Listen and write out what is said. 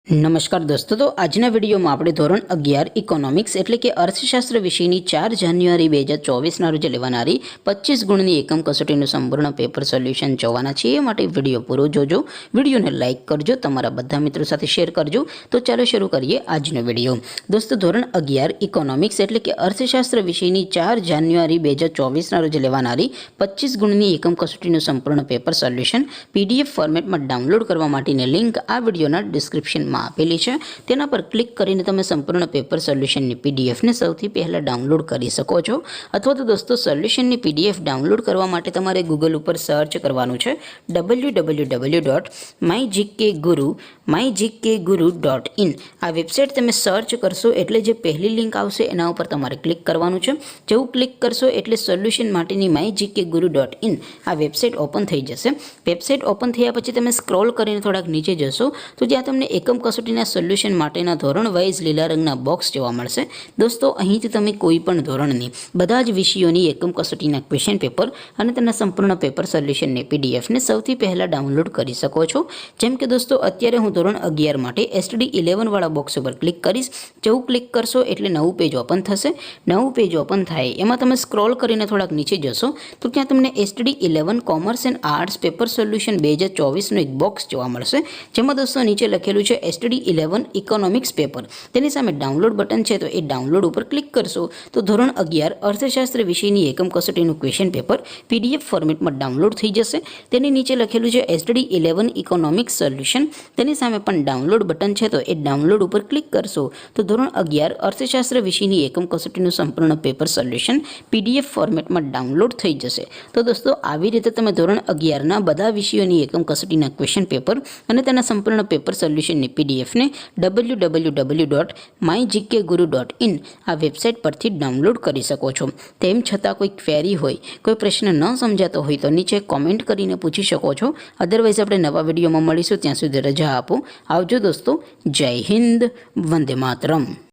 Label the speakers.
Speaker 1: નમસ્કાર દોસ્તો, તો આજના વિડીયોમાં આપણે ધોરણ 11 ઇકોનોમિક્સ એટલે કે અર્થશાસ્ત્ર વિષયની 4 જાન્યુઆરી 2024ના રોજ લેવાનારી 25 ગુણની એકમ કસોટીનું સંપૂર્ણ પેપર સોલ્યુશન જોવાના છે। એ માટે વિડીયો પૂરો જોજો, વિડીયોને લાઇક કરજો, તમારા બધા મિત્રો સાથે શેર કરજો। તો ચાલો શરૂ કરીએ આજનો વિડીયો। દોસ્તો, ધોરણ 11 ઇકોનોમિક્સ એટલે કે અર્થશાસ્ત્ર વિષયની 4 જાન્યુઆરી 2024ના રોજ લેવાનારી 25 ગુણની એકમ કસોટીનું સંપૂર્ણ પેપર સોલ્યુશન PDF ફોર્મેટમાં ડાઉનલોડ કરવા માટેની લિંક આ વિડીયોના ડિસ્ક્રિપ્શનમાં આપેલી છે। તેના પર ક્લિક કરીને તમે સંપૂર્ણ પેપર સોલ્યુશનની PDF ને સૌથી પહેલા ડાઉનલોડ કરી શકો છો। અથવા તો દોસ્તો, સોલ્યુશનની PDF ડાઉનલોડ કરવા માટે તમારે ગૂગલ ઉપર સર્ચ કરવાનું છે www.mygkguru.in। આ વેબસાઇટ તમે સર્ચ કરશો એટલે જે પહેલી લિંક આવશે એના ઉપર તમારે ક્લિક કરવાનું છે। જેવું ક્લિક કરશો એટલે સોલ્યુશન માટેની mygkguru.in આ વેબસાઇટ ઓપન થઈ જશે। વેબસાઇટ ઓપન થયા પછી તમે સ્ક્રોલ કરીને થોડાક નીચે જશો તો જ્યાં તમને એકમ કસોટીના સોલ્યુશન માટેના ધોરણ વાઇઝ લીલા રંગના બોક્સ જોવા મળશે। દોસ્તો, અહીંથી તમે કોઈ પણ ધોરણની બધા જ વિષયોની એકમ કસોટીના ક્વેશ્ચન પેપર અને તેના સંપૂર્ણ પેપર સોલ્યુશનની PDF ને સૌથી પહેલાં ડાઉનલોડ કરી શકો છો। જેમ કે દોસ્તો, અત્યારે હું ધોરણ 11 માટે STD11 વાળા બોક્સ ઉપર ક્લિક કરીશ। જેવું ક્લિક કરશો એટલે નવું પેજ ઓપન થશે। નવું પેજ ઓપન થાય એમાં તમે સ્ક્રોલ કરીને થોડાક નીચે જશો તો ત્યાં તમને STD11 commerce and arts paper solution 2024નું એક બોક્સ જોવા મળશે। જેમાં દોસ્તો નીચે લખેલું છે STD11 ઇકોનોમિક્સ પેપર। તેની સામે ડાઉનલોડ બટન છે, તો એ ડાઉનલોડ ઉપર ક્લિક કરશો તો ધોરણ 11 અર્થશાસ્ત્ર વિષયની એકમ કસોટીનું ક્વેશ્ચન પેપર PDF ફોર્મેટમાં ડાઉનલોડ થઈ જશે। તેની નીચે લખેલું છે STD11 ઇકોનોમિક્સ સોલ્યુશન। તેની સામે પણ ડાઉનલોડ બટન છે, તો એ ડાઉનલોડ ઉપર ક્લિક કરશો તો ધોરણ 11 અર્થશાસ્ત્ર વિષયની એકમ કસોટીનું સંપૂર્ણ પેપર સોલ્યુશન PDF ફોર્મેટમાં ડાઉનલોડ થઈ જશે। તો દોસ્તો, આવી રીતે તમે ધોરણ 11ના બધા વિષયોની એકમ કસોટીના ક્વેશ્ચન પેપર અને તેના સંપૂર્ણ પેપર સોલ્યુશનની PDF ને www.mygkguru.in આ વેબસાઇટ પરથી ડાઉનલોડ કરી શકો છો। તેમ છતાં કોઈ ક્વેરી હોય, કોઈ પ્રશ્ન ન સમજાતો હોય તો નીચે કોમેન્ટ કરીને પૂછી શકો છો। અદરવાઇઝ આપણે નવા વિડીયોમાં મળીશું, ત્યાં સુધી રજા આપો। આવજો દોસ્તો, જય હિન્દ, વંદે માતરમ।